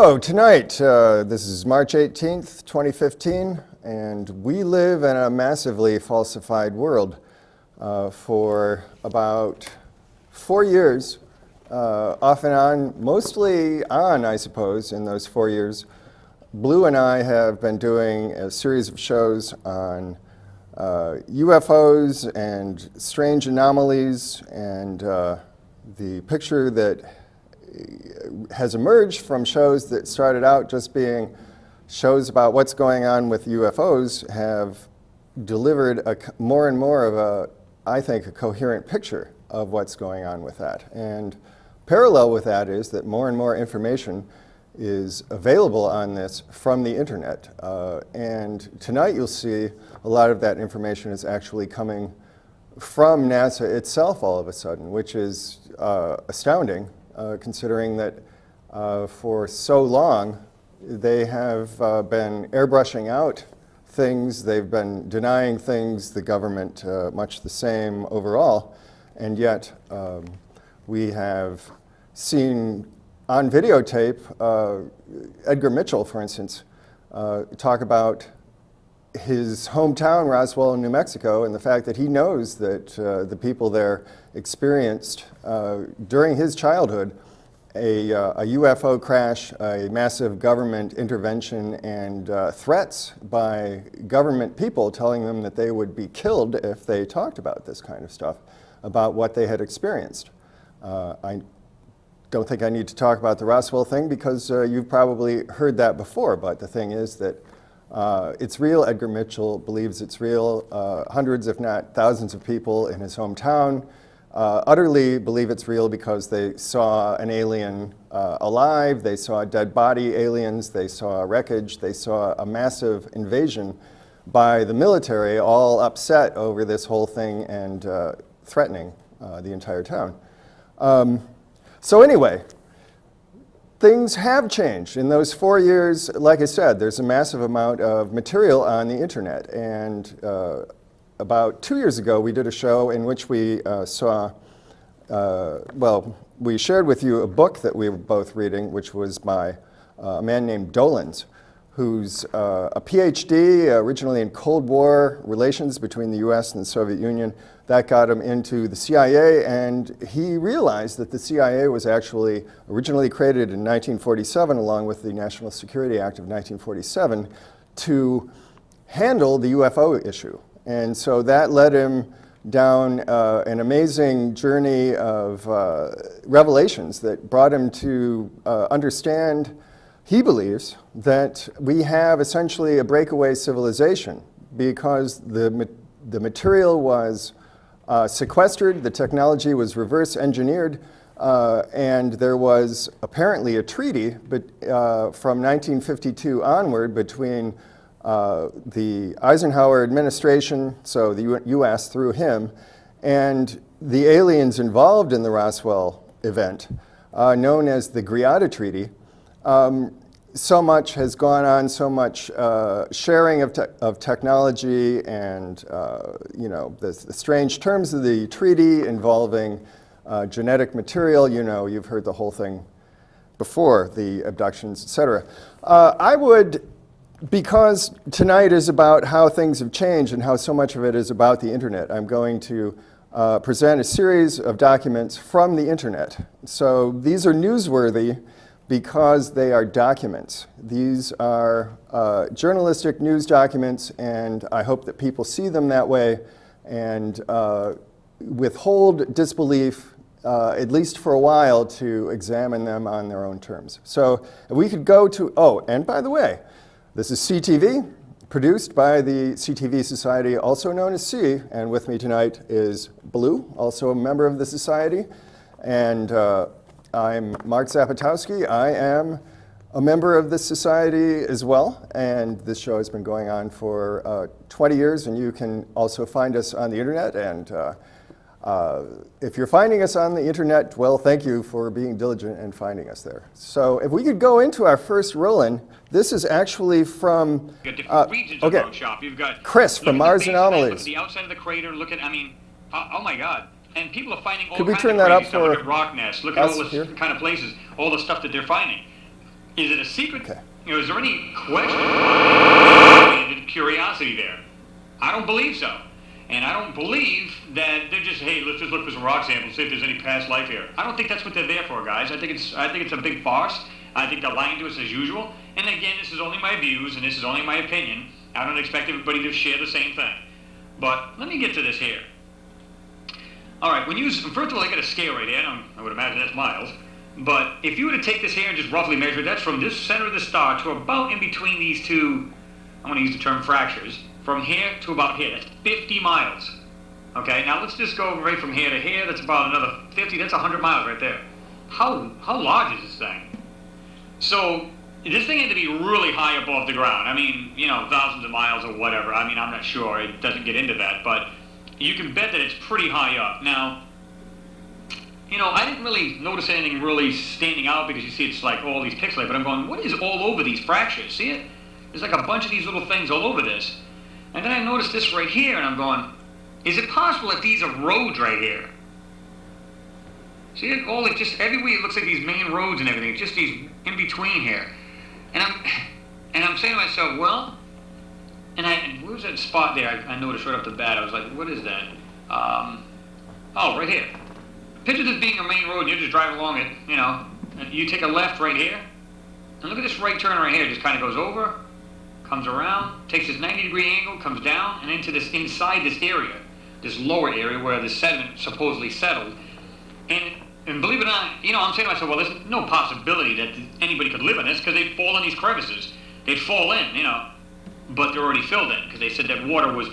So tonight, this is March 18th, 2015, and we live in a massively falsified world. For about 4 years, off and on, mostly on, I suppose, in those 4 years, Blue and I have been doing a series of shows on UFOs and strange anomalies, and the picture that has emerged from shows that started out just being shows about what's going on with UFOs have delivered more and more of a, I think, a coherent picture of what's going on with that. And parallel with that is that more and more information is available on this from the internet. And tonight you'll see a lot of that information is actually coming from NASA itself all of a sudden, which is astounding. Considering that for so long they have been airbrushing out things, they've been denying things, the government much the same overall, and yet we have seen on videotape Edgar Mitchell, for instance, talk about his hometown, Roswell, New Mexico, and the fact that he knows that the people there experienced during his childhood a UFO crash, a massive government intervention, and threats by government people telling them that they would be killed if they talked about this kind of stuff, about what they had experienced. I don't think I need to talk about the Roswell thing because you've probably heard that before, but the thing is that it's real. Edgar Mitchell believes it's real. Hundreds, if not thousands of people in his hometown utterly believe it's real because they saw an alien alive, they saw dead body aliens, they saw wreckage, they saw a massive invasion by the military, all upset over this whole thing and threatening the entire town. So anyway, things have changed. In those 4 years, like I said, there's a massive amount of material on the internet. And about 2 years ago, we did a show in which we we shared with you a book that we were both reading, which was by a man named Dolans, who's a PhD, originally in Cold War relations between the US and the Soviet Union. That got him into the CIA, and he realized that the CIA was actually originally created in 1947, along with the National Security Act of 1947, to handle the UFO issue. And so that led him down an amazing journey of revelations that brought him to understand, he believes, that we have essentially a breakaway civilization because the material was sequestered, the technology was reverse engineered, and there was apparently a treaty from 1952 onward between the Eisenhower administration, so the US through him, and the aliens involved in the Roswell event, known as the GRTV Treaty. So much has gone on, so much sharing of technology and the strange terms of the treaty involving genetic material. You know, you've heard the whole thing before, the abductions, etc. Because tonight is about how things have changed and how so much of it is about the internet, I'm going to present a series of documents from the internet. So these are newsworthy because they are documents. These are journalistic news documents, and I hope that people see them that way and withhold disbelief, at least for a while, to examine them on their own terms. So if we could go to, and by the way, this is CTV, produced by the CTV Society, also known as S.E.E., and with me tonight is Blue, also a member of the Society, and I'm Mark Zapytowski. I am a member of this society as well, and this show has been going on for 20 years, and you can also find us on the internet, and if you're finding us on the internet, well, thank you for being diligent and finding us there. So if we could go into our first roll-in, this is actually from You've got Chris from Mars Anomalies. Look at the outside of the crater, look at, oh my God. And people are finding all Could we kinds turn of that crazy up stuff. for Look at rock nests, look at all this here? kind of places, all the stuff that they're finding. Is it a secret? Okay. You know, is there any question, curiosity there? I don't believe so. And I don't believe that they're just, hey, let's just look for some rock samples, see if there's any past life here. I don't think that's what they're there for, guys. I think it's a big farce. I think they're lying to us as usual. And again, this is only my views, and this is only my opinion. I don't expect everybody to share the same thing. But let me get to this here. All right, first of all, I got a scale right here. I would imagine that's miles. But if you were to take this here and just roughly measure it, that's from this center of the star to about in between these two, I want to use the term fractures, from here to about here. That's 50 miles. Okay, now let's just go right from here to here. That's about another 50. That's 100 miles right there. How large is this thing? So this thing had to be really high above the ground. I mean, you know, thousands of miles or whatever. I mean, I'm not sure. It doesn't get into that. But you can bet that it's pretty high up. Now, you know, I didn't really notice anything really standing out because you see it's like all these pixelated. But I'm going, what is all over these fractures? See it? There's like a bunch of these little things all over this. And then I noticed this right here, and I'm going, is it possible that these are roads right here? See it? All like just everywhere it looks like these main roads and everything. Just these in between here. And I'm saying to myself, well, and where's that spot there? I noticed right off the bat. I was like, what is that? Oh, right here. Picture this being a main road, and you're just driving along it, you know, and you take a left right here, and look at this right turn right here. It just kind of goes over, comes around, takes this 90-degree angle, comes down, and into this, inside this area, this lower area where the sediment supposedly settled. And believe it or not, you know, I'm saying to myself, well, there's no possibility that anybody could live in this because they'd fall in these crevices. They'd fall in, you know, but they're already filled in because they said that water was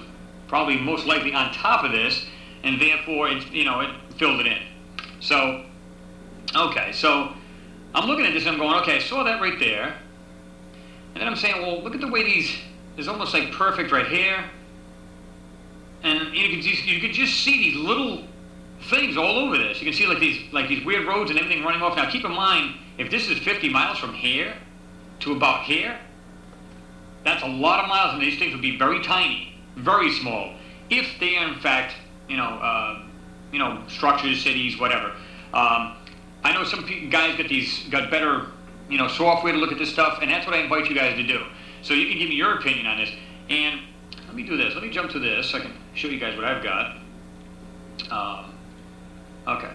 probably most likely on top of this, and therefore, it filled it in. So, okay, so I'm looking at this and I'm going, okay, I saw that right there. And then I'm saying, well, look at the way there's almost like perfect right here. And you could just see these little things all over this. You can see like these weird roads and everything running off. Now keep in mind, if this is 50 miles from here to about here, that's a lot of miles, and these things would be very tiny, very small, if they are in fact, structures, cities, whatever. I know some guys got better, software to look at this stuff, and that's what I invite you guys to do. So you can give me your opinion on this. And let me do this. Let me jump to this so I can show you guys what I've got. Okay.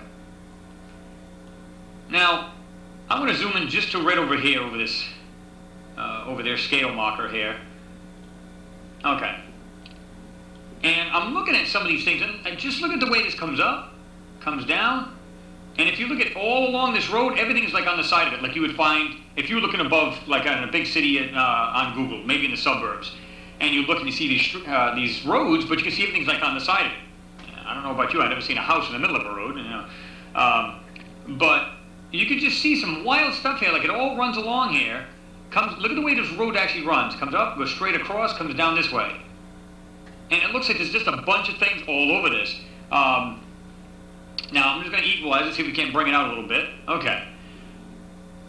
Now, I'm going to zoom in just to right over here, over this, over their scale marker here. Okay. And I'm looking at some of these things, and just look at the way this comes up, comes down, and if you look at all along this road, everything is like on the side of it, like you would find if you were looking above, like in a big city on Google, maybe in the suburbs, and you look and you see these roads, but you can see everything's like on the side of it. I don't know about you, I've never seen a house in the middle of a road, but you can just see some wild stuff here, like it all runs along here. Look at the way this road actually runs. Comes up, goes straight across, comes down this way. And it looks like there's just a bunch of things all over this. Now, I'm just going to equalize it, see if we can't bring it out a little bit. Okay.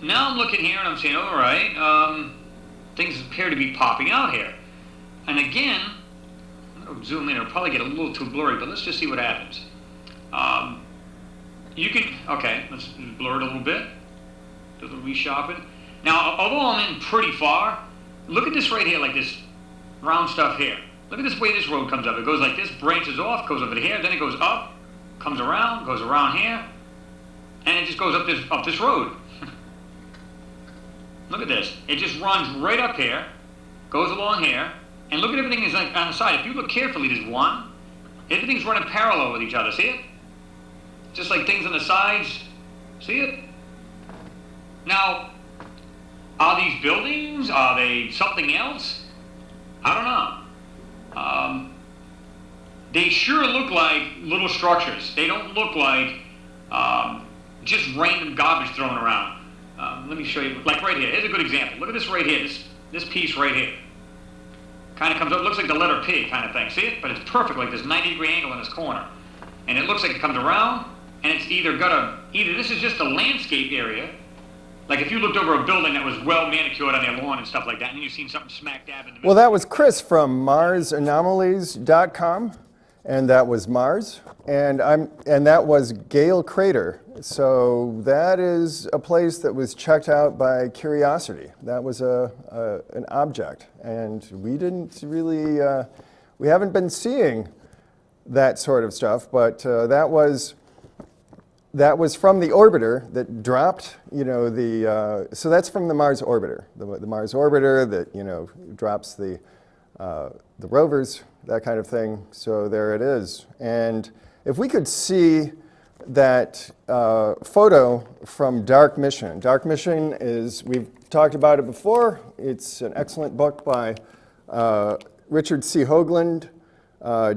Now I'm looking here and I'm saying, all right, things appear to be popping out here. And again, I'm going to zoom in. It'll probably get a little too blurry, but let's just see what happens. Okay, let's blur it a little bit. Do a little resharpen. Now, although I'm in pretty far, look at this right here, like this round stuff here. Look at this way this road comes up. It goes like this, branches off, goes over to here, then it goes up, comes around, goes around here, and it just goes up this road. Look at this. It just runs right up here, goes along here, and look at everything is like on the side. If you look carefully, there's one. Everything's running parallel with each other. See it? Just like things on the sides. See it? Now, are these buildings? Are they something else? I don't know. They sure look like little structures. They don't look like just random garbage thrown around. Let me show you, like right here. Here's a good example. Look at this right here, this piece right here. Kind of comes up, looks like the letter P kind of thing. See it? But it's perfect, like this 90-degree angle in this corner. And it looks like it comes around, and it's either this is just a landscape area. Like if you looked over a building that was well manicured on their lawn and stuff like that, and then you've seen something smack dab in the middle. Well, that was Chris from MarsAnomalies.com. and that was Mars, and that was Gale Crater. So that is a place that was checked out by curiosity. That was an object, and we didn't really, we haven't been seeing that sort of stuff, but that was from the orbiter that dropped, so that's from the Mars orbiter, the Mars orbiter that, drops the rovers, that kind of thing. So there it is. And if we could see that photo from Dark Mission. Dark Mission is, we've talked about it before. It's an excellent book by Richard C. Hoagland.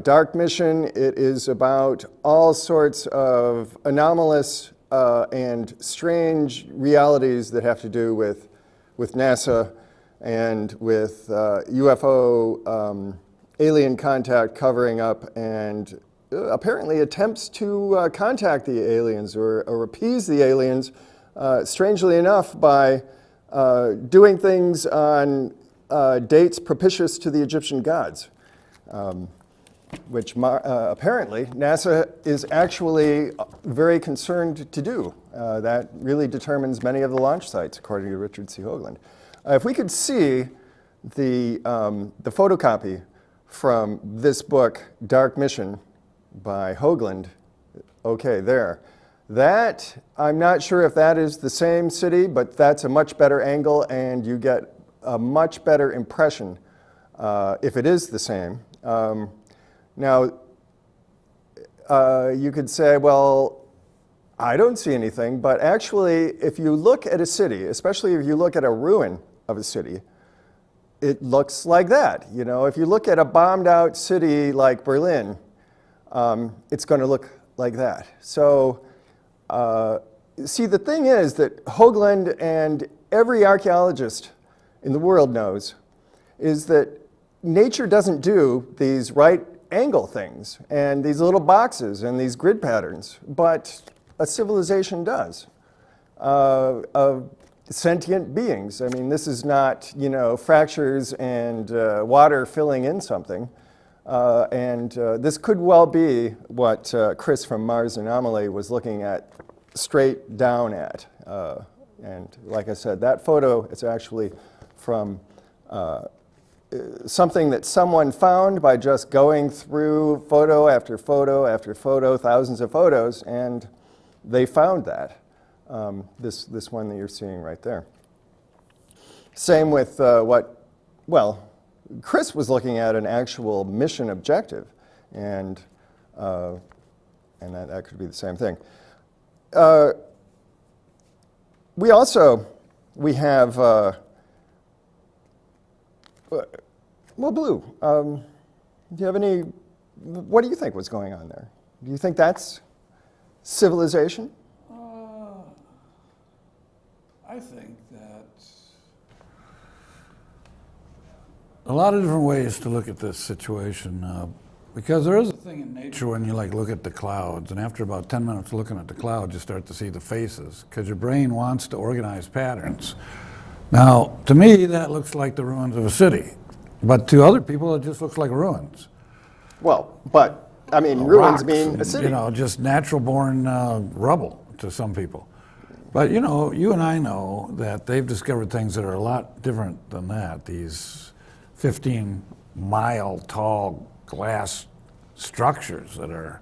Dark Mission, it is about all sorts of anomalous and strange realities that have to do with NASA and with UFO alien contact covering up and apparently attempts to contact the aliens or appease the aliens, strangely enough, by doing things on dates propitious to the Egyptian gods. Which apparently NASA is actually very concerned to do. That really determines many of the launch sites, according to Richard C. Hoagland. If we could see the photocopy from this book, Dark Mission, by Hoagland, okay, there. That, I'm not sure if that is the same city, but that's a much better angle, and you get a much better impression if it is the same. Now, you could say, well, I don't see anything, but actually, if you look at a city, especially if you look at a ruin of a city, it looks like that. If you look at a bombed out city like Berlin, it's going to look like that. So, see, the thing is that Hoagland and every archaeologist in the world knows is that nature doesn't do these right angle things and these little boxes and these grid patterns, but a civilization does, of sentient beings. I mean, this is not, fractures and water filling in something. And this could well be what Chris from Mars Anomaly was looking at straight down at. And like I said, that photo is actually from something that someone found by just going through photo after photo after photo, thousands of photos, and they found that, this one that you're seeing right there. Same with Chris was looking at an actual mission objective, and that could be the same thing. We have, Blue, do you have what do you think was going on there? Do you think that's civilization? I think that a lot of different ways to look at this situation, because there is a thing in nature when you look at the clouds, and after about 10 minutes looking at the clouds, you start to see the faces, because your brain wants to organize patterns. Now, to me, that looks like the ruins of a city, but to other people, it just looks like ruins. Well, but I mean, ruins mean a city. Just natural-born rubble to some people. But you and I know that they've discovered things that are a lot different than that. These 15-mile tall glass structures that are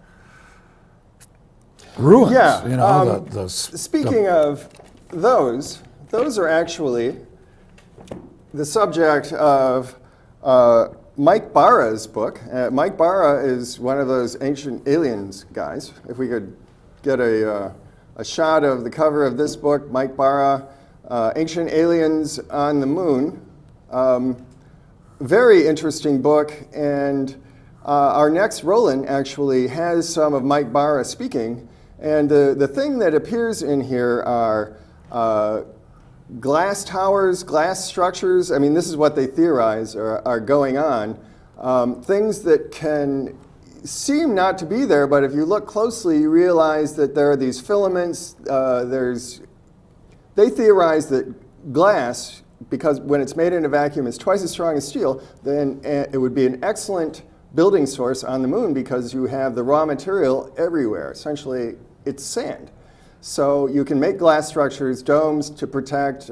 ruins. Yeah. Speaking of those are actually the subject of Mike Barra's book. Mike Barra is one of those ancient aliens guys. If we could get a shot of the cover of this book, Mike Barra, Ancient Aliens on the Moon. Very interesting book, and our next Roland actually has some of Mike Barra speaking, and the thing that appears in here are glass towers, glass structures. I mean, this is what they theorize are going on. Things that can seem not to be there, but if you look closely, you realize that there are these filaments. They theorize that glass, because when it's made in a vacuum, is twice as strong as steel, then it would be an excellent building source on the moon because you have the raw material everywhere. Essentially, it's sand. So you can make glass structures, domes to protect,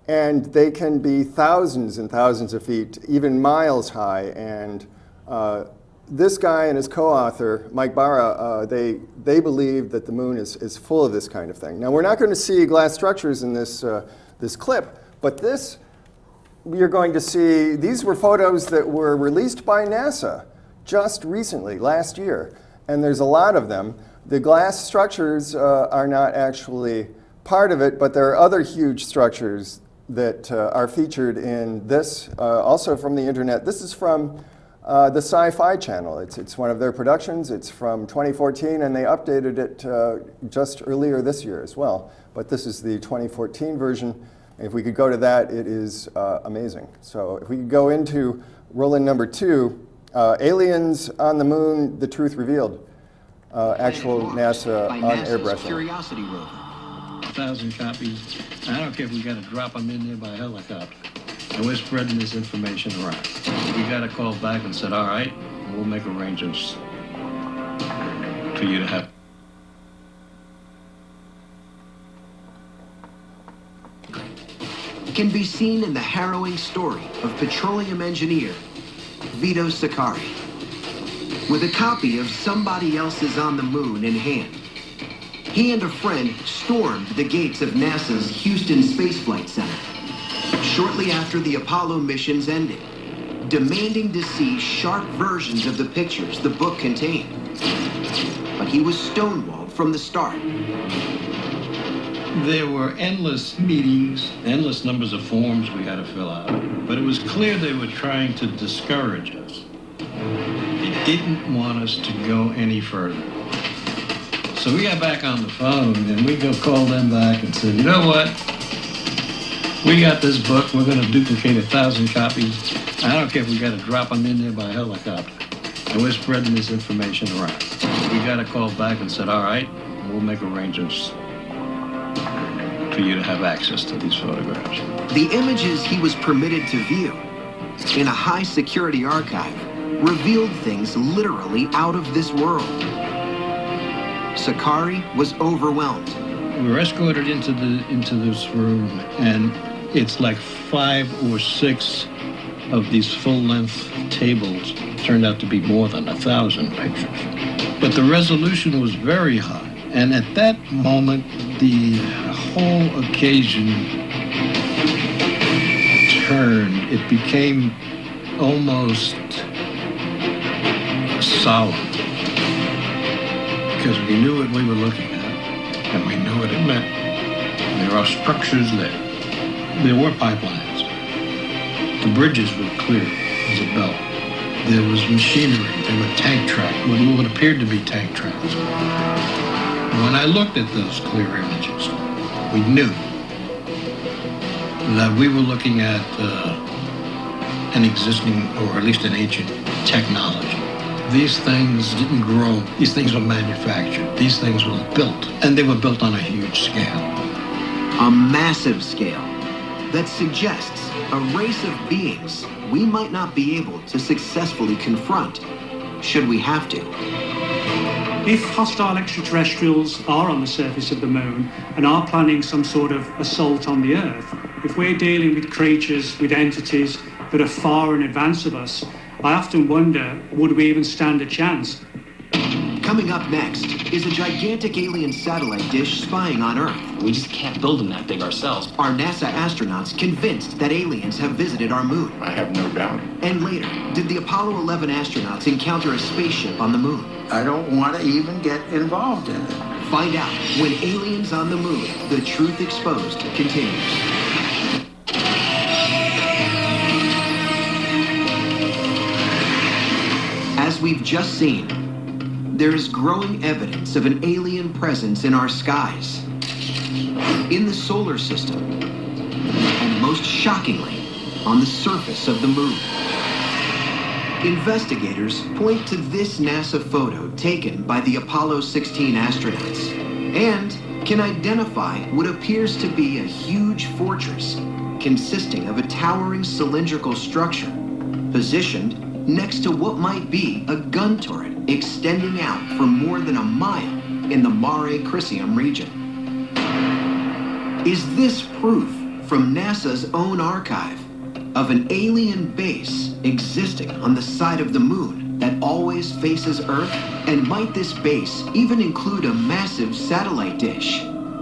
and they can be thousands and thousands of feet, even miles high. And this guy and his co-author, Mike Barra, they believe that the moon is full of this kind of thing. Now, we're not going to see glass structures in this, this clip, but this, you're going to see, these were photos that were released by NASA just recently, last year, and there's a lot of them. The glass structures are not actually part of it, but there are other huge structures that are featured in this, also from the internet. This is from the Sci-Fi channel. It's one of their productions. It's from 2014, and they updated it just earlier this year as well. But this is the 2014 version. If we could go to that, it is amazing. So if we could go into roll-in number 2, Aliens on the Moon, The Truth Revealed. Actual NASA on airbrushing. Curiosity rover. 1,000 copies. I don't care if we got to drop them in there by helicopter. And we're spreading this information around. We got a call back and said, all right, we'll make arrangements for you to have. Can be seen in the harrowing story of petroleum engineer Vito Sakari. With a copy of Somebody Else's on the Moon in hand, he and a friend stormed the gates of NASA's Houston Space Flight Center shortly after the Apollo missions ended, demanding to see sharp versions of the pictures the book contained. But he was stonewalled from the start. There were endless meetings, endless numbers of forms we had to fill out, but it was clear they were trying to discourage us. They didn't want us to go any further. So we got back on the phone and we called them back and said, you know what? We got this book. We're going to duplicate 1,000 copies. I don't care if we got to drop them in there by helicopter. And we're spreading this information around. We got a call back and said, all right, we'll make arrangements for you to have access to these photographs. The images he was permitted to view in a high-security archive revealed things literally out of this world. Sakari was overwhelmed. We were escorted into this room, and it's like 5 or 6 of these full-length tables. Turned out to be more than 1,000 pictures. But the resolution was very high, and at that moment, the whole occasion turned. It became almost solemn, because we knew what we were looking at, and we knew what it meant. There are structures there. There were pipelines. The bridges were clear as a belt. There was machinery. There were tank tracks, what appeared to be tank tracks. When I looked at those clear images, we knew that we were looking at an existing, or at least an ancient, technology. These things didn't grow. These things were manufactured. These things were built, and they were built on a huge scale. A massive scale that suggests a race of beings we might not be able to successfully confront, should we have to. If hostile extraterrestrials are on the surface of the moon and are planning some sort of assault on the Earth, if we're dealing with creatures, with entities that are far in advance of us, I often wonder, would we even stand a chance? Coming up next is a gigantic alien satellite dish spying on Earth. We just can't build them that big ourselves. Are NASA astronauts convinced that aliens have visited our moon? I have no doubt. And later, did the Apollo 11 astronauts encounter a spaceship on the moon? I don't want to even get involved in it. Find out when Aliens on the Moon, The Truth Exposed continues. As we've just seen, there is growing evidence of an alien presence in our skies, in the solar system, and most shockingly, on the surface of the moon. Investigators point to this NASA photo taken by the Apollo 16 astronauts and can identify what appears to be a huge fortress consisting of a towering cylindrical structure positioned next to what might be a gun turret extending out for more than a mile in the Mare Crisium region. Is this proof from NASA's own archive of an alien base existing on the side of the moon that always faces Earth? And might this base even include a massive satellite dish?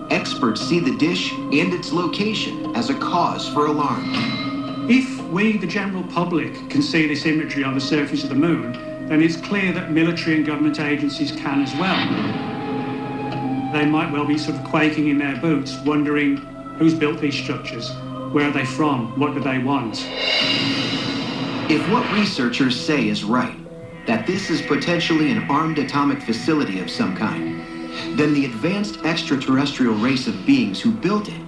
Experts see the dish and its location as a cause for alarm. If we, the general public, can see this imagery on the surface of the moon, then it's clear that military and government agencies can as well. They might well be sort of quaking in their boots, wondering who's built these structures, where are they from, what do they want? If what researchers say is right, that this is potentially an armed atomic facility of some kind, then the advanced extraterrestrial race of beings who built it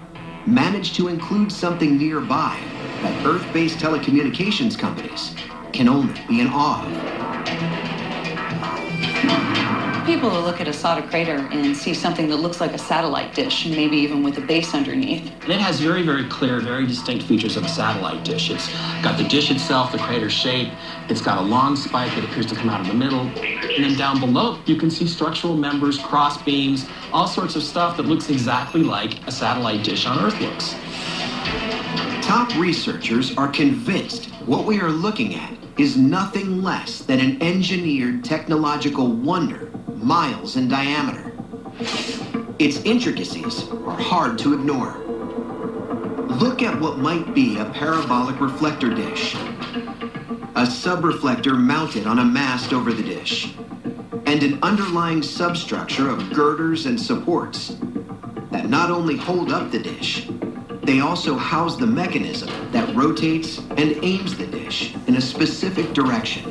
managed to include something nearby that Earth-based telecommunications companies can only be in awe of. People will look at a solid crater and see something that looks like a satellite dish, and maybe even with a base underneath. And it has very, very clear, very distinct features of a satellite dish. It's got the dish itself, the crater shape. It's got a long spike that appears to come out of the middle. And then down below, you can see structural members, cross beams, all sorts of stuff that looks exactly like a satellite dish on Earth looks. Top researchers are convinced what we are looking at is nothing less than an engineered technological wonder, miles in diameter. Its intricacies are hard to ignore. Look at what might be a parabolic reflector dish, a subreflector mounted on a mast over the dish, and an underlying substructure of girders and supports that not only hold up the dish, they also house the mechanism that rotates and aims the dish in a specific direction.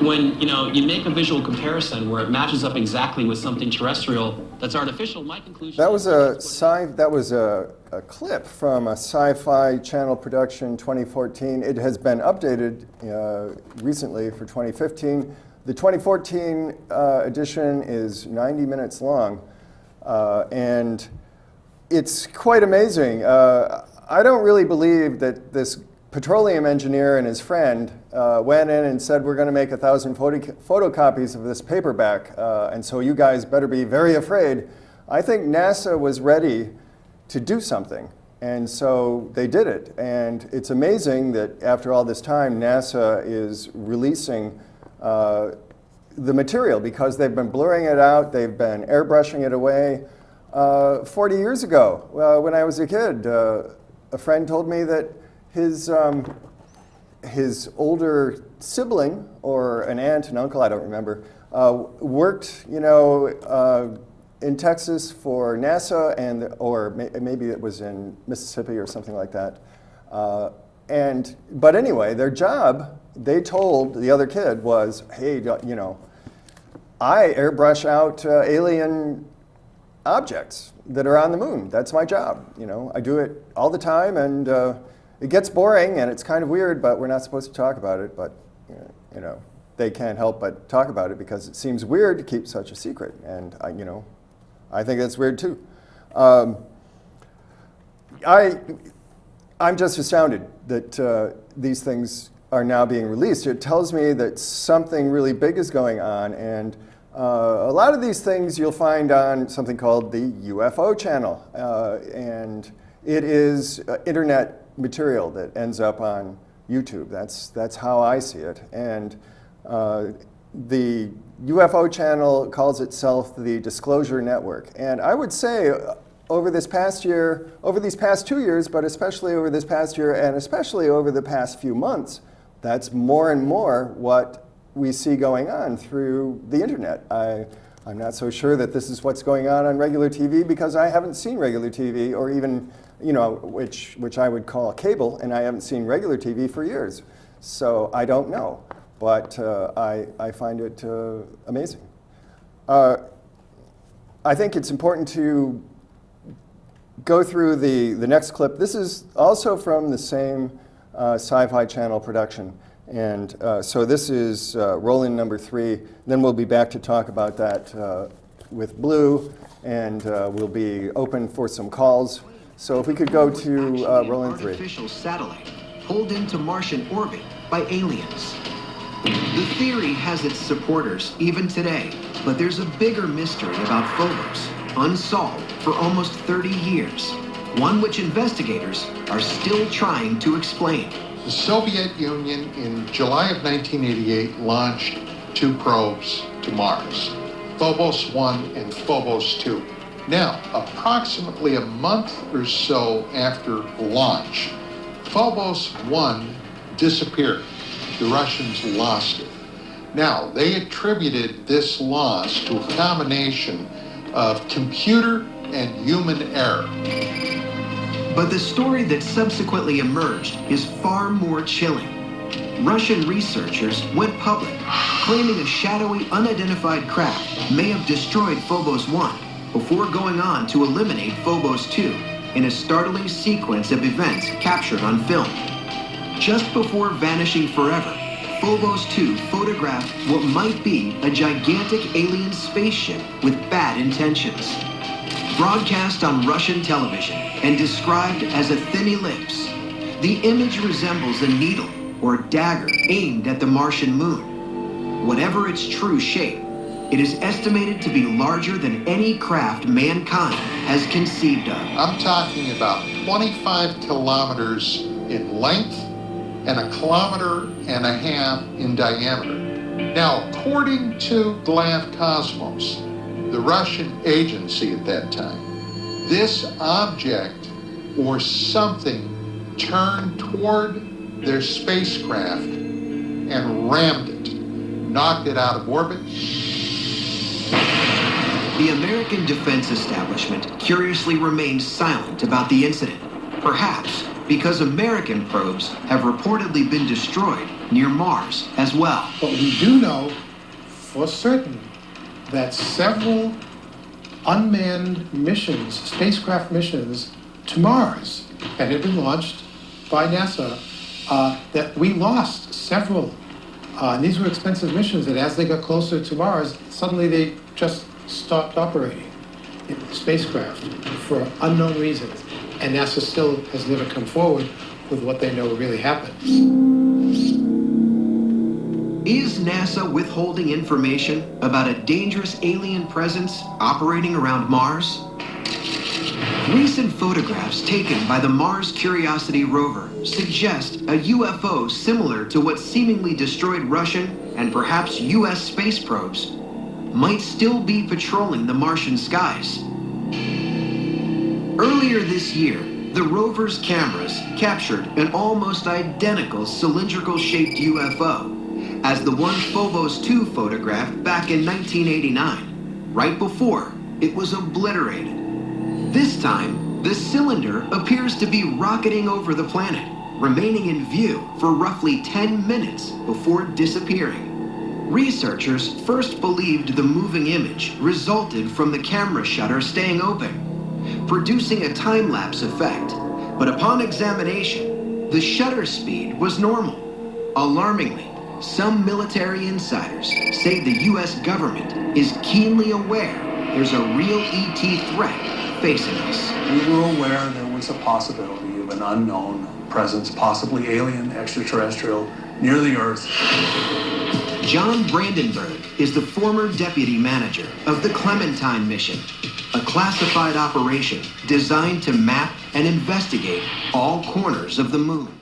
When you make a visual comparison where it matches up exactly with something terrestrial that's artificial, my conclusion That was a clip from a Sci-Fi Channel production 2014. It has been updated recently for 2015. The 2014 edition is 90 minutes long, and it's quite amazing. I don't really believe that this petroleum engineer and his friend went in and said, we're going to make 1,000 photocopies of this paperback, and so you guys better be very afraid. I think NASA was ready to do something, and so they did it. And it's amazing that after all this time, NASA is releasing the material because they've been blurring it out, they've been airbrushing it away. 40 years ago, when I was a kid, a friend told me that his older sibling, or an aunt, an uncle, I don't remember, worked, in Texas for NASA, or maybe it was in Mississippi or something like that. But anyway, their job, they told the other kid, was, hey, I airbrush out alien objects that are on the moon. That's my job. I do it all the time, and it gets boring and it's kind of weird, but we're not supposed to talk about it. But they can't help but talk about it because it seems weird to keep such a secret. And I think that's weird too. I'm just astounded that these things are now being released. It tells me that something really big is going on, and a lot of these things you'll find on something called the UFO channel, and it is internet material that ends up on YouTube. That's how I see it. And the UFO channel calls itself the Disclosure Network. And I would say over these past 2 years, but especially over this past year, and especially over the past few months, that's more and more what we see going on through the internet. I'm not so sure that this is what's going on regular TV, because I haven't seen regular TV, or even, which I would call cable, and I haven't seen regular TV for years. So I don't know, but I find it amazing. I think it's important to go through the next clip. This is also from the same Sci-Fi Channel production. And so this is roll-in number 3. Then we'll be back to talk about that with Blue, and we'll be open for some calls. So if we could go to roll-in 3. Artificial satellite pulled into Martian orbit by aliens. The theory has its supporters even today, but there's a bigger mystery about Phobos, unsolved for almost 30 years, one which investigators are still trying to explain. The Soviet Union in July of 1988 launched 2 probes to Mars, Phobos 1 and Phobos 2. Now, approximately a month or so after launch, Phobos 1 disappeared. The Russians lost it. Now, they attributed this loss to a combination of computer and human error. But the story that subsequently emerged is far more chilling. Russian researchers went public, claiming a shadowy, unidentified craft may have destroyed Phobos 1 before going on to eliminate Phobos 2 in a startling sequence of events captured on film. Just before vanishing forever, Phobos 2 photographed what might be a gigantic alien spaceship with bad intentions. Broadcast on Russian television and described as a thin ellipse, the image resembles a needle or dagger aimed at the Martian moon. Whatever its true shape, it is estimated to be larger than any craft mankind has conceived of. I'm talking about 25 kilometers in length and 1.5 kilometers in diameter. Now, according to Glav Cosmos, the Russian agency at that time, this object or something turned toward their spacecraft and rammed it, knocked it out of orbit. The American defense establishment curiously remains silent about the incident, perhaps because American probes have reportedly been destroyed near Mars as well. But we do know for certain that several unmanned missions, spacecraft missions to Mars that had been launched by NASA, that we lost several. And these were expensive missions that as they got closer to Mars, suddenly they just stopped operating in spacecraft for unknown reasons. And NASA still has never come forward with what they know really happened. Is NASA withholding information about a dangerous alien presence operating around Mars? Recent photographs taken by the Mars Curiosity rover suggest a UFO similar to what seemingly destroyed Russian and perhaps US space probes might still be patrolling the Martian skies. Earlier this year, the rover's cameras captured an almost identical cylindrical-shaped UFO as the one Phobos 2 photographed back in 1989, right before it was obliterated. This time, the cylinder appears to be rocketing over the planet, remaining in view for roughly 10 minutes before disappearing. Researchers first believed the moving image resulted from the camera shutter staying open, producing a time-lapse effect. But upon examination, the shutter speed was normal. Alarmingly, some military insiders say the US government is keenly aware there's a real ET threat facing us. We were aware there was a possibility of an unknown presence, possibly alien, extraterrestrial, near the Earth. John Brandenburg is the former deputy manager of the Clementine mission, a classified operation designed to map and investigate all corners of the moon.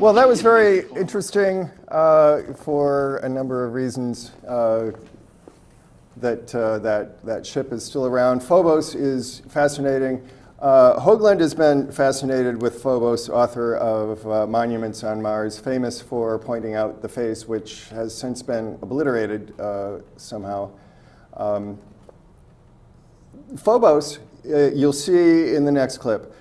Well, that was very interesting for a number of reasons. That ship is still around. Phobos is fascinating. Hoagland has been fascinated with Phobos, author of Monuments on Mars, famous for pointing out the face, which has since been obliterated somehow. Phobos, you'll see in the next clip,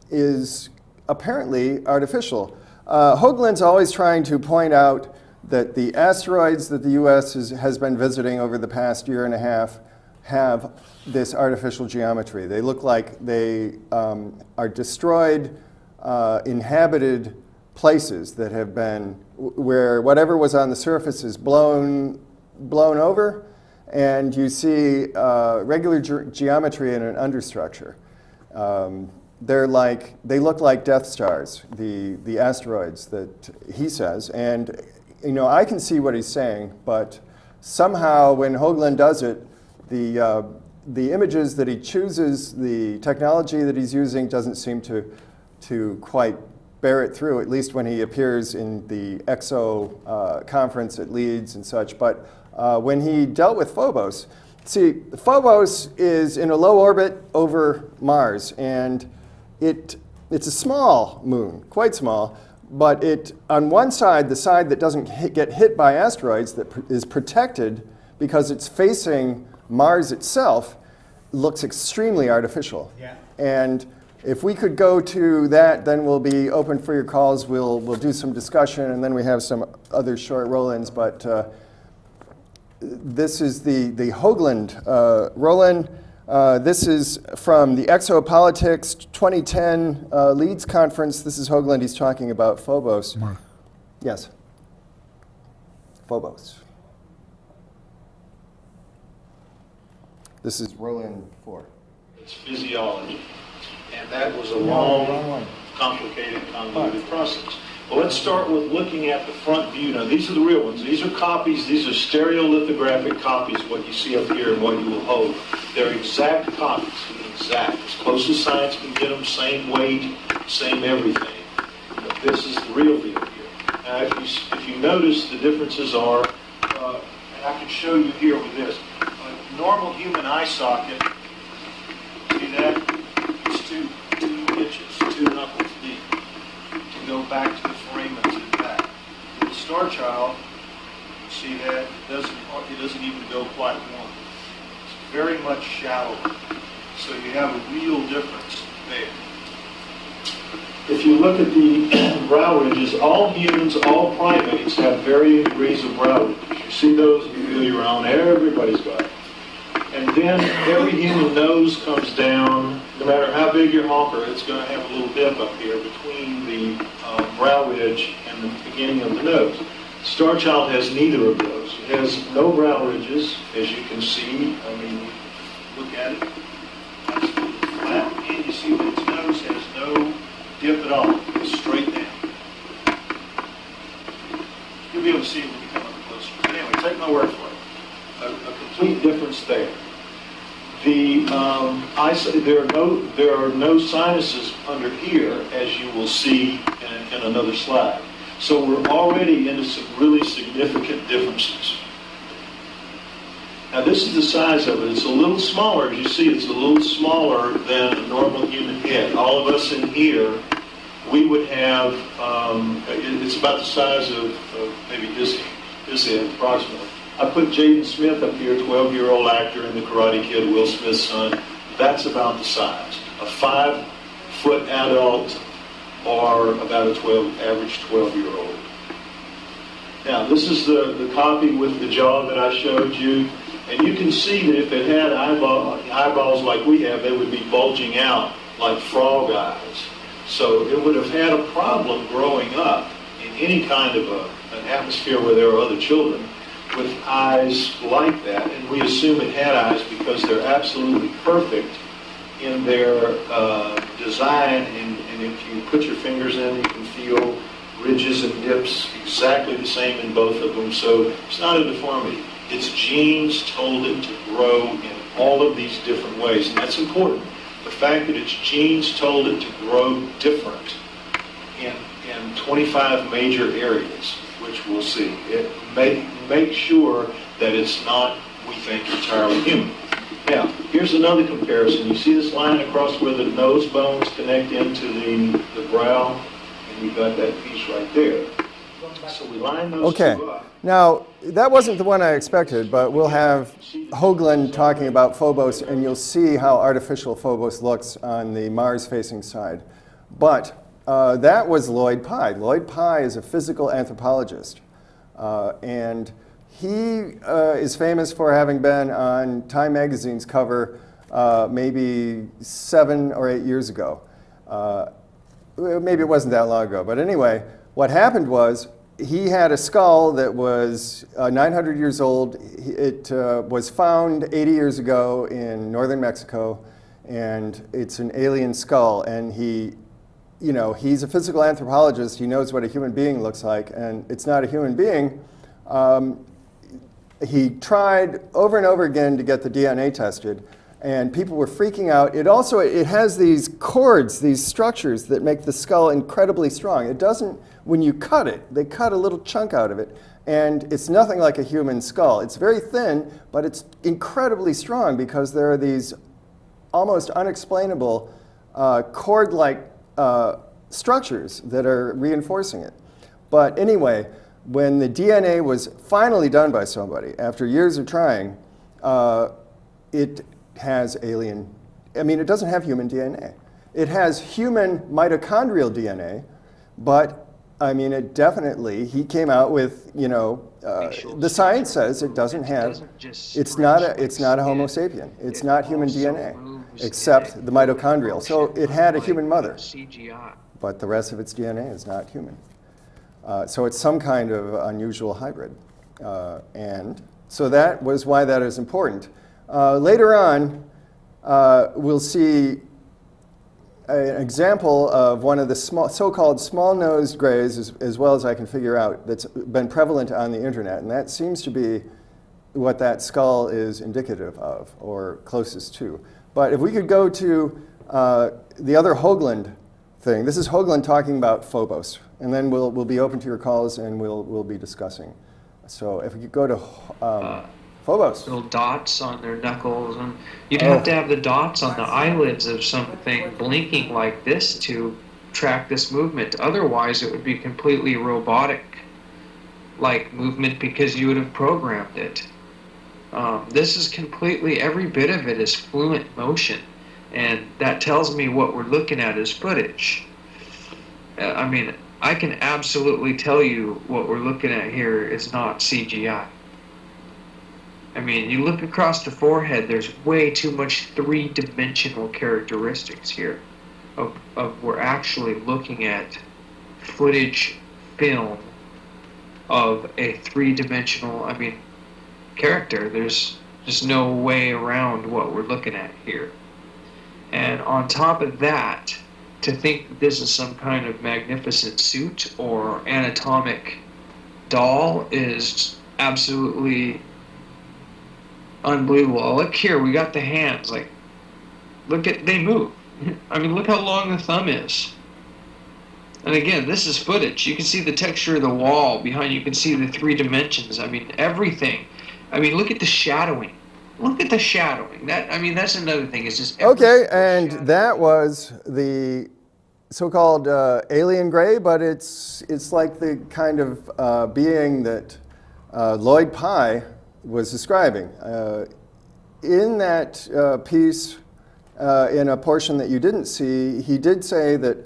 is apparently artificial. Hoagland's always trying to point out that the asteroids that the US has been visiting over the past year and a half have this artificial geometry. They look like they are destroyed, inhabited places that have been, where whatever was on the surface is blown over, and you see regular geometry in an understructure. They look like Death Stars, the asteroids that he says, and I can see what he's saying, but somehow when Hoagland does it, the images that he chooses, the technology that he's using doesn't seem to quite bear it through, at least when he appears in the EXO conference at Leeds and such. But when he dealt with Phobos, see, Phobos is in a low orbit over Mars, and it's a small moon, quite small, but on one side, the side that doesn't get hit by asteroids, that is protected because it's facing Mars itself, looks extremely artificial. Yeah. And if we could go to that, then we'll be open for your calls. We'll do some discussion, and then we have some other short roll-ins. But this is the Hoagland roll-in. This is from the Exopolitics 2010 Leeds conference. This is Hoagland. He's talking about Phobos. Mark. Yes. Phobos. This is roll-in 4. It's physiology. And that was a long, complicated, convoluted process. Well, let's start with looking at the front view. Now, these are the real ones. These are copies. These are stereolithographic copies, what you see up here and what you will hold. They're exact copies, exact. As close as science can get them, same weight, same everything. But this is the real deal here. Now, if you notice, the differences are, and I can show you here with this. A normal human eye socket, see that? It's two inches, 2 knuckles deep. To go back to the foramen to the back. The Star Child, see that? It doesn't even go quite 1. It's very much shallower. So you have a real difference there. If you look at the brow ridges, all humans, all primates have varying degrees of brow ridges. You see those, you feel your own, everybody's got it. And then every human nose comes down, no matter how big your honker, it's going to have a little dip up here between the brow ridge and the beginning of the nose. Star Child has neither of those. It has no brow ridges, as you can see. I mean, look at it. It's flat, and you see that its nose has no dip at all. It's straight down. You'll be able to see it when you come up closer. But anyway, take my word for it. A complete difference there. There are no sinuses under here, as you will see in another slide. So we're already into some really significant differences. Now this is the size of it. It's a little smaller, as you see. It's a little smaller than a normal human head. All of us in here, we would have. It's about the size of maybe his head, approximately. I put Jaden Smith up here, 12-year-old actor in The Karate Kid, Will Smith's son. That's about the size. A 5-foot adult or about average 12-year-old. Now, this is the copy with the jaw that I showed you. And you can see that if it had eyeballs like we have, they would be bulging out like frog eyes. So it would have had a problem growing up in any kind of an atmosphere where there are other children with eyes like that, and we assume it had eyes because they're absolutely perfect in their design, and if you put your fingers in, you can feel ridges and dips exactly the same in both of them, so it's not a deformity. Its genes told it to grow in all of these different ways, and that's important. The fact that its genes told it to grow different in 25 major areas, which we'll see. It make sure that it's not, we think, entirely human. Now, here's another comparison. You see this line across where the nose bones connect into the brow, and you've got that piece right there. So we line those two up. Now, that wasn't the one I expected, but we'll have Hoagland talking about Phobos, and you'll see how artificial Phobos looks on the Mars-facing side. But that was Lloyd Pye. Lloyd Pye is a physical anthropologist, and he is famous for having been on Time magazine's cover maybe 7 or 8 years ago. Maybe it wasn't that long ago, but anyway, what happened was he had a skull that was 900 years old. It was found 80 years ago in northern Mexico, and it's an alien skull, and he you know, he's a physical anthropologist. He knows what a human being looks like, and it's not a human being. He tried over and over again to get the DNA tested, and people were freaking out. It has these cords, these structures that make the skull incredibly strong. It doesn't, when you cut it, they cut a little chunk out of it, and it's nothing like a human skull. It's very thin, but it's incredibly strong because there are these almost unexplainable cord-like structures that are reinforcing it. But anyway, when the DNA was finally done by somebody, after years of trying, it has alien, I mean, it doesn't have human DNA. It has human mitochondrial DNA, but I mean, it definitely, he came out with, you know, the science says it doesn't have, it's not a Homo sapien. It's not human DNA, except the mitochondrial. So it had a human mother, but the rest of its DNA is not human. So it's some kind of unusual hybrid. And so that was why that is important. Later on, we'll see an example of one of the so-called small-nosed grays, as well as I can figure out, that's been prevalent on the internet. And that seems to be what that skull is indicative of, or closest to. But if we could go to the other Hoagland thing. This is Hoagland talking about Phobos. And then we'll be open to your calls, and we'll be discussing. So if we could go to Phobos. Little dots on their knuckles, and you'd have to have the dots on the eyelids of something blinking like this to track this movement. Otherwise, it would be completely robotic-like movement because you would have programmed it. This is completely, every bit of it is fluent motion, and that tells me what we're looking at is footage. I mean, I can absolutely tell you what we're looking at here is not CGI. I mean, you look across the forehead, there's way too much three-dimensional characteristics here. We're actually looking at footage film of a three-dimensional, I mean, character. There's just no way around what we're looking at here. And on top of that, to think that this is some kind of magnificent suit or anatomic doll is absolutely unbelievable. Look here, we got the hands. Like, look at, they move. I mean, look how long the thumb is. And again, this is footage. You can see the texture of the wall behind. You can see the three dimensions. I mean, everything. I mean, look at the shadowing. Look at the shadowing. That, I mean, that's another thing. It's just okay, and that was the so-called alien gray, but it's like the kind of being that Lloyd Pye was describing. In that piece, in a portion that you didn't see, he did say that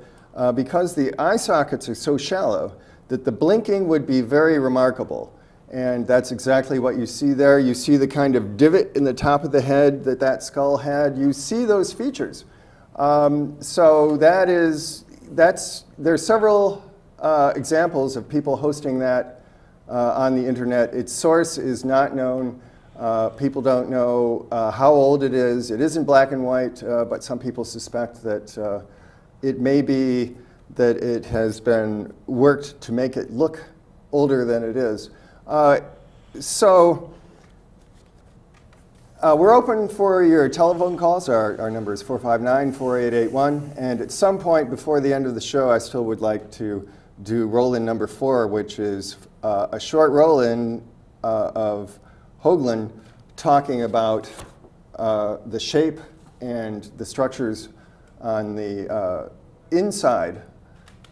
because the eye sockets are so shallow, that the blinking would be very remarkable. And that's exactly what you see there. You see the kind of divot in the top of the head that skull had. You see those features. So there's several examples of people hosting that on the internet. Its source is not known. People don't know how old it is. It is in black and white, but some people suspect that it may be that it has been worked to make it look older than it is. So we're open for your telephone calls. Our number is 459-4881. And at some point before the end of the show, I still would like to do roll-in number 4, which is a short roll-in of Hoagland talking about the shape and the structures on the inside,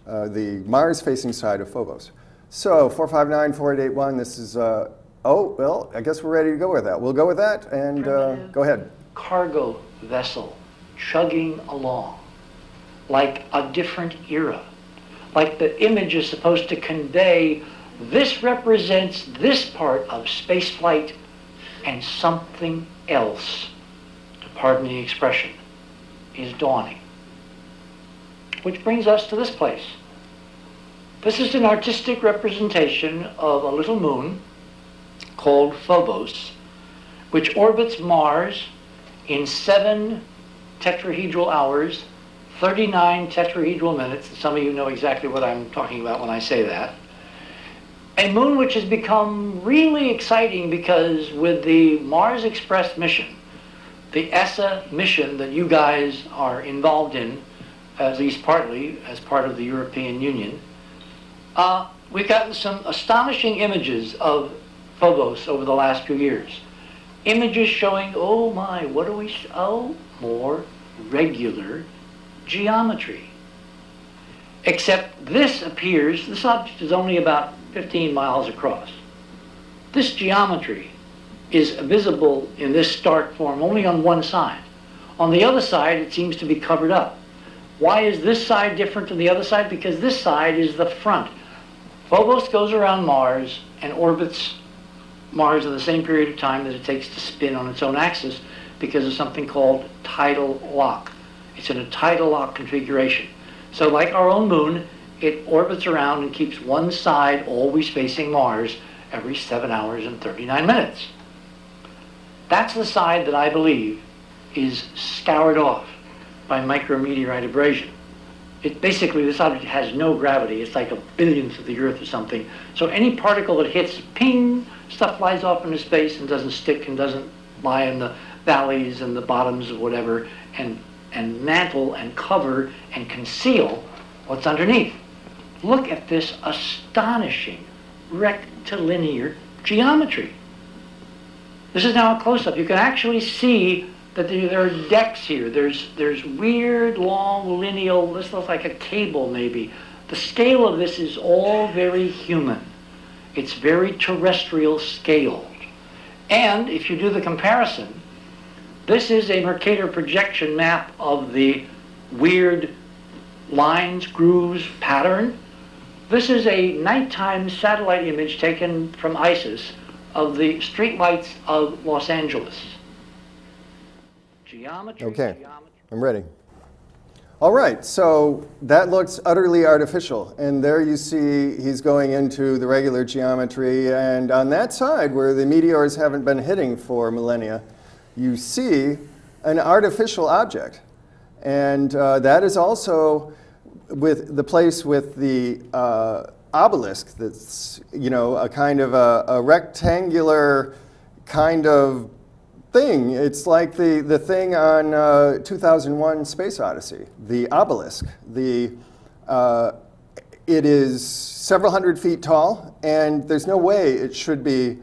the Mars-facing side of Phobos. So 459-4881, this is, oh, well, I guess we're ready to go with that. We'll go with that, and go ahead. Cargo vessel chugging along like a different era. Like the image is supposed to convey, this represents this part of spaceflight and something else, to pardon the expression, is dawning. Which brings us to this place. This is an artistic representation of a little moon called Phobos, which orbits Mars in 7 tetrahedral hours, 39 tetrahedral minutes. Some of you know exactly what I'm talking about when I say that. A moon which has become really exciting because with the Mars Express mission, the S.E.E mission that you guys are involved in, at least partly as part of the European Union, we've gotten some astonishing images of Phobos over the last few years. Images showing, oh my, what do we, more regular geometry. Except this appears, this object is only about 15 miles across. This geometry is visible in this stark form only on one side. On the other side, it seems to be covered up. Why is this side different than the other side? Because this side is the front. Phobos goes around Mars and orbits Mars in the same period of time that it takes to spin on its own axis because of something called tidal lock. It's in a tidal lock configuration. So like our own moon, it orbits around and keeps one side always facing Mars every 7 hours and 39 minutes. That's the side that I believe is scoured off by micrometeorite abrasion. Basically, this object has no gravity. It's like a billionth of the Earth or something. So any particle that hits, ping, stuff flies off into space and doesn't stick and doesn't lie in the valleys and the bottoms of whatever and mantle and cover and conceal what's underneath. Look at this astonishing rectilinear geometry. This is now a close-up. You can actually see that there are decks here. There's weird, long, lineal, this looks like a cable maybe. The scale of this is all very human. It's very terrestrial scaled. And if you do the comparison, this is a Mercator projection map of the weird lines, grooves, pattern. This is a nighttime satellite image taken from ISIS of the streetlights of Los Angeles. Geometry, Okay, geometry. I'm ready. All right, so that looks utterly artificial. And there you see he's going into the regular geometry. And on that side, where the meteors haven't been hitting for millennia, you see an artificial object. And that is also with the place with the obelisk that's, a kind of a rectangular kind of thing. It's like the thing on 2001 Space Odyssey, the obelisk. It is several hundred feet tall, and there's no way it should be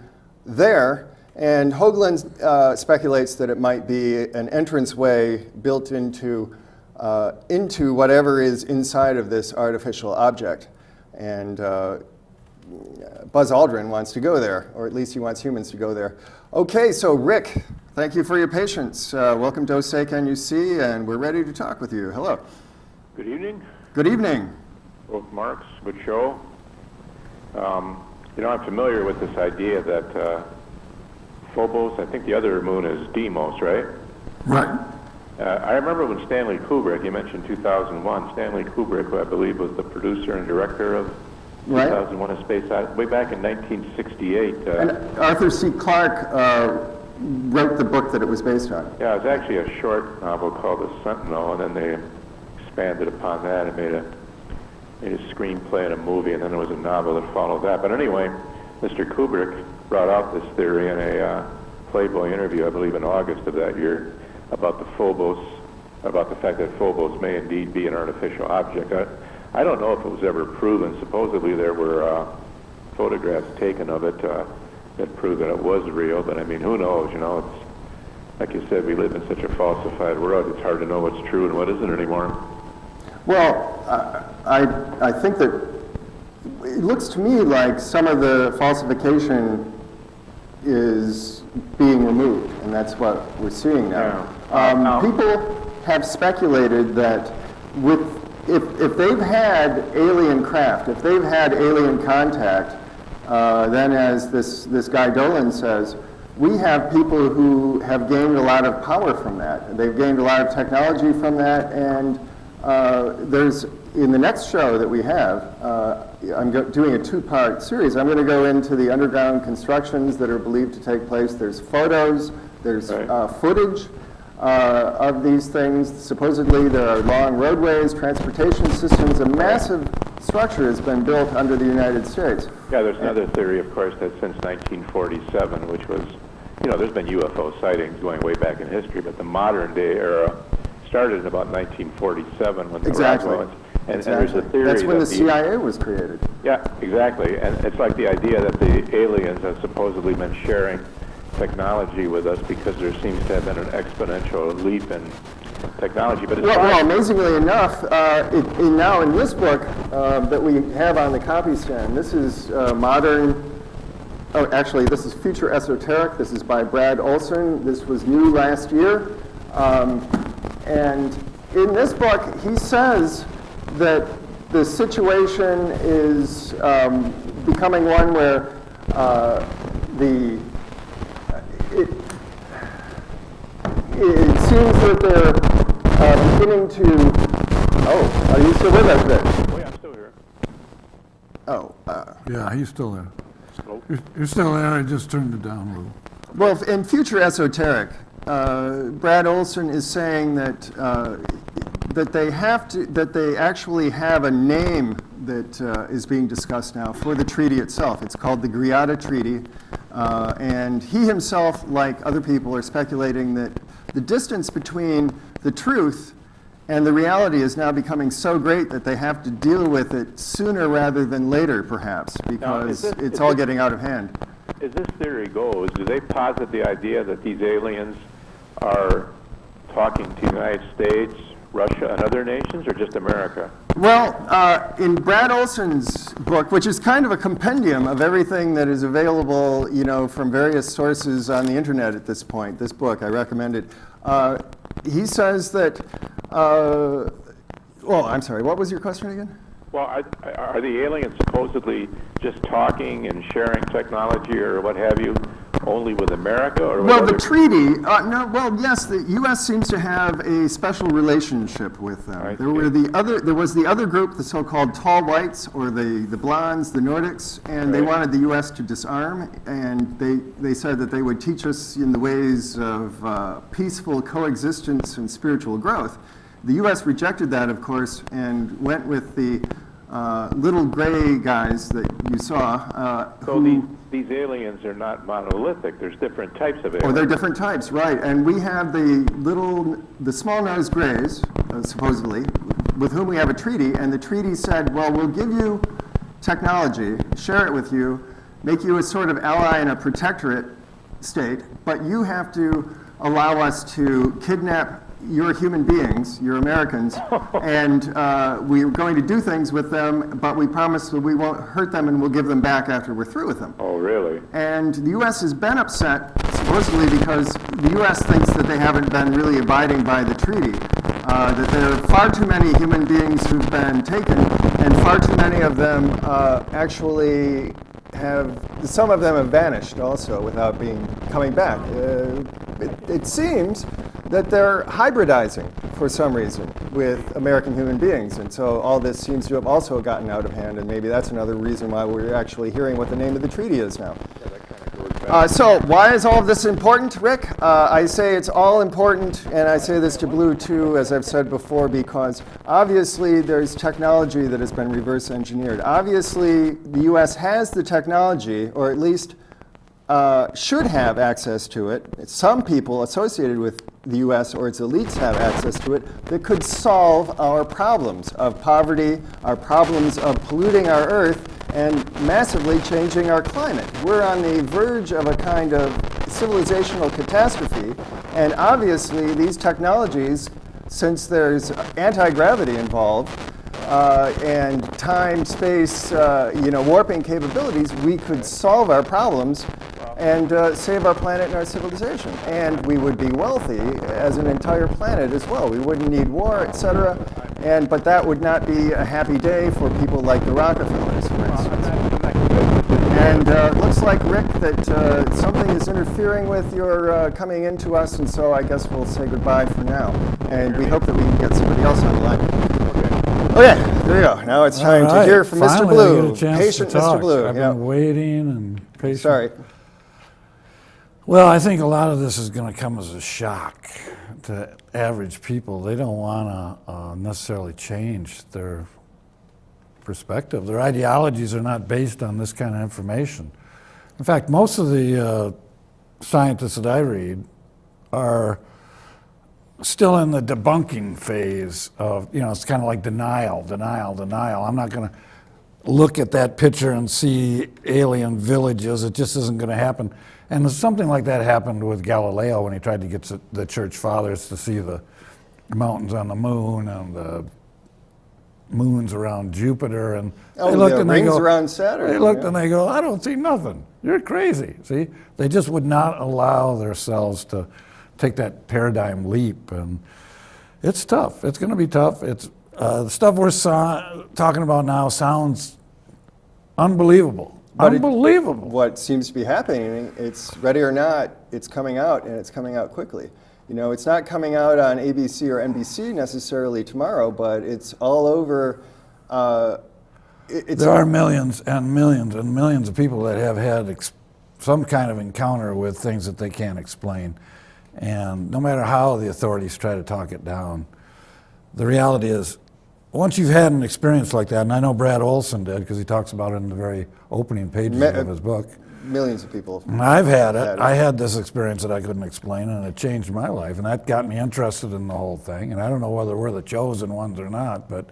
there. And Hoagland speculates that it might be an entranceway built into whatever is inside of this artificial object. And Buzz Aldrin wants to go there, or at least he wants humans to go there. Okay, so Rick, thank you for your patience. Welcome to OSAC NUC, and we're ready to talk with you. Hello. Good evening. Good evening. Both Marks, good show. I'm familiar with this idea that Phobos, I think the other moon is Deimos, right? Right. I remember when Stanley Kubrick, you mentioned 2001, Stanley Kubrick, who I believe was the producer and director of 2001 A Space Odyssey, way back in 1968. And Arthur C. Clarke wrote the book that it was based on. Yeah, it was actually a short novel called The Sentinel, and then they expanded upon that and made a screenplay and a movie, and then there was a novel that followed that. But anyway, Mr. Kubrick brought out this theory in a Playboy interview, I believe in August of that year, about the fact that Phobos may indeed be an artificial object. I don't know if it was ever proven. Supposedly there were photographs taken of it that proved that it was real, but I mean, who knows, It's, like you said, we live in such a falsified world, it's hard to know what's true and what isn't anymore. Well, I think that it looks to me like some of the falsification is being removed, and that's what we're seeing now. People have speculated that if they've had alien craft, if they've had alien contact, then as this guy Dolan says, we have people who have gained a lot of power from that. They've gained a lot of technology from that, and there's, in the next show that we have, I'm doing a two-part series. I'm going to go into the underground constructions that are believed to take place. There's photos, there's footage of these things. Supposedly there are long roadways, transportation systems, a massive structure has been built under the United States. Yeah, there's another theory, of course, that since 1947, which was, there's been UFO sightings going way back in history, but the modern day era started in about 1947 when the Roswell. And there's a theory that's when that the CIA was created. Yeah, exactly. And it's like the idea that the aliens have supposedly been sharing technology with us because there seems to have been an exponential leap in technology. But well, amazingly enough, now in this book that we have on the copy stand, this is modern. Oh, actually, this is Future Esoteric. This is by Brad Olson. This was new last year. And in this book, he says that the situation is becoming one where it seems that they're beginning to. Oh, are you still with us, Rich? Oh, yeah, I'm still here. Oh. Yeah, he's still there. You're still there. I just turned it down a little. Well, in Future Esoteric, Brad Olson is saying that that they actually have a name that is being discussed now for the treaty itself. It's called the GRTV Treaty, and he himself, like other people, are speculating that the distance between the truth and the reality is now becoming so great that they have to deal with it sooner rather than later, perhaps, because it's all getting out of hand. As this theory goes, do they posit the idea that these aliens are talking to the United States, Russia, and other nations, or just America? Well, in Brad Olson's book, which is kind of a compendium of everything that is available, from various sources on the internet at this point, this book, I recommend it. He says that, I'm sorry, what was your question again? Well, are the aliens supposedly just talking and sharing technology or what have you only with America? Or well, the treaty, yes, the U.S. seems to have a special relationship with them. There was the other group, the so-called tall whites, or the blondes, the Nordics, and they wanted the U.S. to disarm, and they said that they would teach us in the ways of peaceful coexistence and spiritual growth. The U.S. rejected that, of course, and went with the little gray guys that you saw. These aliens are not monolithic. There's different types of aliens. Oh, they're different types, right. And we have the small-nosed grays, supposedly, with whom we have a treaty, and the treaty said, well, we'll give you technology, share it with you, make you a sort of ally in a protectorate state, but you have to allow us to kidnap your human beings, your Americans, and we're going to do things with them, but we promise that we won't hurt them and we'll give them back after we're through with them. Oh, really? And the U.S. has been upset, supposedly because the U.S. thinks that they haven't been really abiding by the treaty, that there are far too many human beings who've been taken, and far too many of them actually some of them have vanished also without coming back. It seems that they're hybridizing for some reason with American human beings, and so all this seems to have also gotten out of hand, and maybe that's another reason why we're actually hearing what the name of the treaty is now. So why is all of this important, Rick? I say it's all important, and I say this to Blue too, as I've said before, because obviously there's technology that has been reverse engineered. Obviously the U.S. has the technology, or at least should have access to it. Some people associated with the U.S. or its elites have access to it that could solve our problems of poverty, our problems of polluting our earth, and massively changing our climate. We're on the verge of a kind of civilizational catastrophe, and obviously these technologies, since there's anti-gravity involved, and time, space, warping capabilities, we could solve our problems and save our planet and our civilization. And we would be wealthy as an entire planet as well. We wouldn't need war, etc. But that would not be a happy day for people like the Rockefellers, for instance. And it looks like, Rick, that something is interfering with your coming into us, and so I guess we'll say goodbye for now. And we hope that we can get somebody else on the line. Okay, there you go. Now it's time to hear from Mr. Blue. Patient Mr. Blue. I've been waiting and patient. Sorry. Well, I think a lot of this is going to come as a shock to average people. They don't want to necessarily change their perspective. Their ideologies are not based on this kind of information. In fact, most of the scientists that I read are still in the debunking phase of, it's kind of like denial. I'm not going to look at that picture and see alien villages. It just isn't going to happen. And something like that happened with Galileo when he tried to get the church fathers to see the mountains on the moon and the moons around Jupiter. And Oh, they looked the and they rings go, around Saturn. They looked yeah. and they go, I don't see nothing. You're crazy. See, they just would not allow themselves to take that paradigm leap, and it's tough. It's going to be tough. It's the stuff we're talking about now sounds unbelievable. But Unbelievable. What seems to be happening, it's ready or not, it's coming out, and it's coming out quickly. It's not coming out on ABC or NBC necessarily tomorrow, but it's all over. There are millions and millions and millions of people that have had some kind of encounter with things that they can't explain. And no matter how the authorities try to talk it down, the reality is, once you've had an experience like that, and I know Brad Olson did because he talks about it in the very opening pages of his book. Millions of people. And I've had it. I had this experience that I couldn't explain, and it changed my life, and that got me interested in the whole thing. And I don't know whether we're the chosen ones or not, but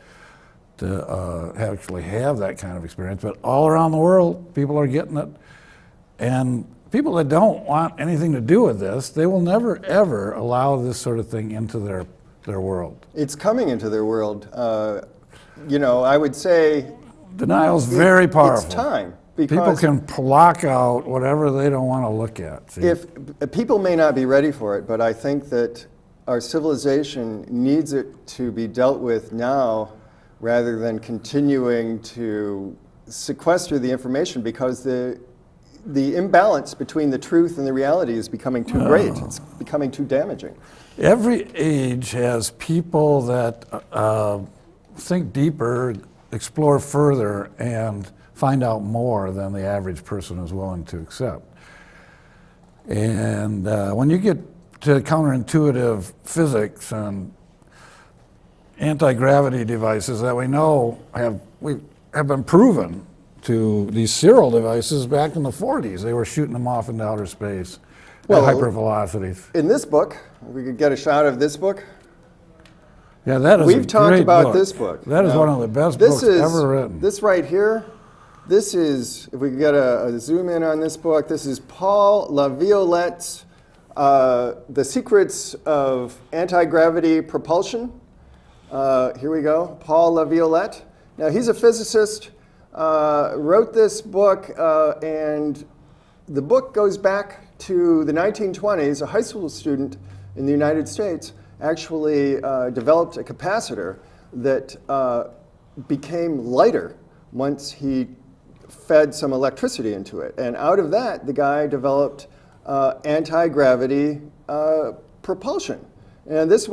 to actually have that kind of experience. But all around the world, people are getting it. And people that don't want anything to do with this, they will never, ever allow this sort of thing into their world. It's coming into their world. I would say denial's very powerful. It's time. People can block out whatever they don't want to look at. See? If people may not be ready for it, but I think that our civilization needs it to be dealt with now rather than continuing to sequester the information, because the imbalance between the truth and the reality is becoming too great. It's becoming too damaging. Every age has people that think deeper, explore further, and find out more than the average person is willing to accept. And when you get to counterintuitive physics and anti-gravity devices that we know have been proven to these Cyril devices back in the 40s. They were shooting them off into outer space at hypervelocities. In this book, we could get a shot of this book. Yeah, that is We've talked about this book. That is one of the best books ever written. This right here, this is, if we could get a zoom in on this book, this is Paul Laviolette's The Secrets of Anti-Gravity Propulsion. Here we go, Paul Laviolette. Now, he's a physicist, wrote this book, and the book goes back to the 1920s. A high school student in the United States actually developed a capacitor that became lighter once he fed some electricity into it. And out of that, the guy developed anti-gravity propulsion. And this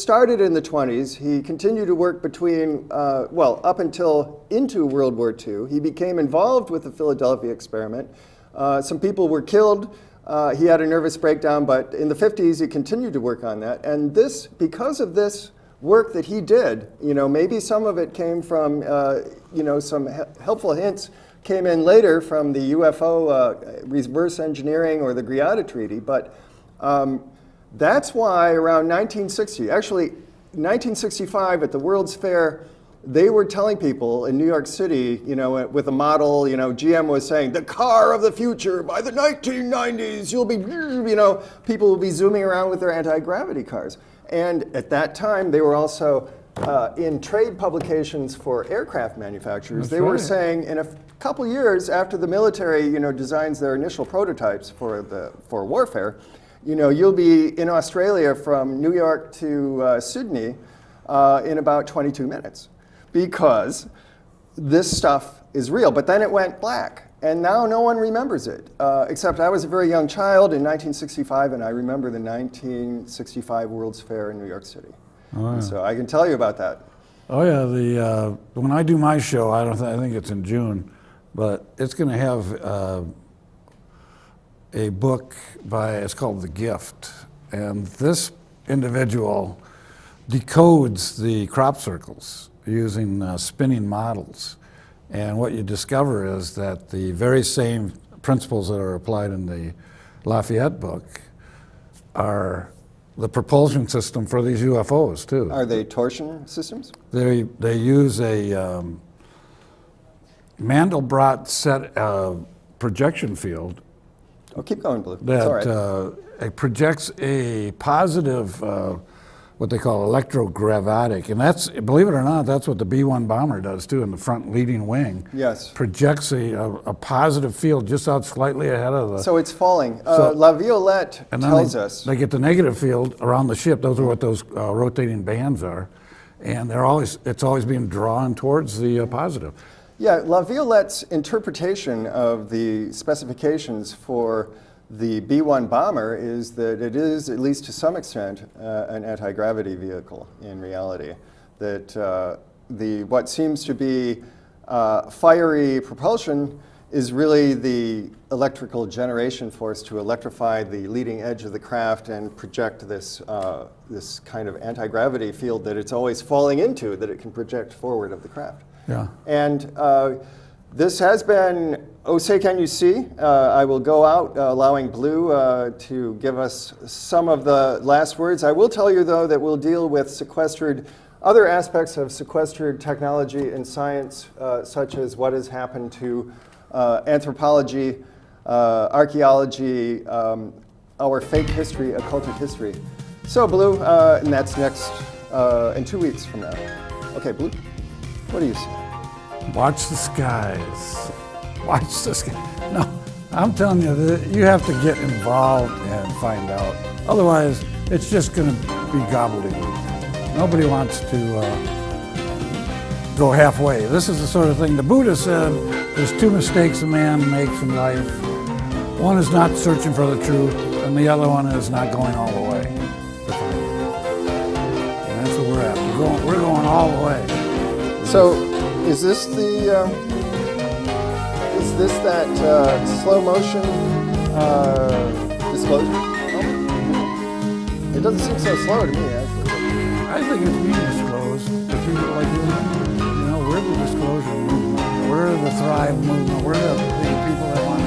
started in the 20s. He continued to work between, up until into World War II. He became involved with the Philadelphia experiment. Some people were killed. He had a nervous breakdown, but in the 50s, he continued to work on that. And because of this work that he did, maybe some of it came from, some helpful hints came in later from the UFO reverse engineering or the Greada Treaty, but that's why around 1960, actually 1965 at the World's Fair, they were telling people in New York City, with a model, GM was saying, the car of the future, by the 1990s, you'll be, people will be zooming around with their anti-gravity cars. And at that time, they were also in trade publications for aircraft manufacturers. They were saying in a couple years after the military, designs their initial prototypes for warfare, you'll be in Australia from New York to Sydney in about 22 minutes because this stuff is real. But then it went black, and now no one remembers it, except I was a very young child in 1965, and I remember the 1965 World's Fair in New York City. Oh, yeah. So I can tell you about that. Oh yeah, when I do my show, I think it's in June, but it's going to have a book it's called The Gift. And this individual decodes the crop circles using spinning models. And what you discover is that the very same principles that are applied in the Lafayette book are the propulsion system for these UFOs too. Are they torsion systems? They use a Mandelbrot set projection field. Oh, keep going, Blue. That It's all right. it projects a positive, what they call electrogravitic, and that's, believe it or not, that's what the B-1 bomber does too in the front leading wing. Yes. Projects a positive field just out slightly ahead of the. So it's falling. La Violette tells us. They get the negative field around the ship. Those are what those rotating bands are, and it's always being drawn towards the positive. Yeah, La Violette's interpretation of the specifications for the B-1 bomber is that it is, at least to some extent, an anti-gravity vehicle in reality. That what seems to be fiery propulsion is really the electrical generation force to electrify the leading edge of the craft and project this kind of anti-gravity field that it's always falling into, that it can project forward of the craft. Yeah. And this has been Oh Say Can You See? I will go out allowing Blue to give us some of the last words. I will tell you, though, that we'll deal with other aspects of sequestered technology in science, such as what has happened to anthropology, archaeology, our fake history, occulted history. So, Blue, and that's next in 2 weeks from now. Okay, Blue, what do you say? Watch the skies. Watch the sky. No, I'm telling you, you have to get involved and find out. Otherwise, it's just going to be gobbledygook. Nobody wants to go halfway. This is the sort of thing the Buddha said, there's two mistakes a man makes in life. One is not searching for the truth, and the other one is not going all the way. And that's what we're at. We're going all the way. So, is this that slow motion disclosure? Oh. It doesn't seem so slow to me, actually. I think it's being disclosed. The people like we're the disclosure movement. We're the Thrive movement. We're the people that want to.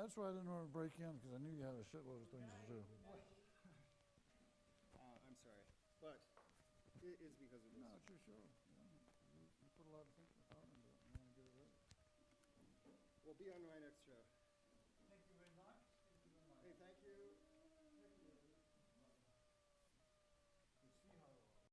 That's why I didn't want to break in, because I knew you had a shitload of things to do. I'm sorry, but it is because of this. No, it's your show. You put a lot of thinking thought into it. You want to get it right. Well, be on my next show.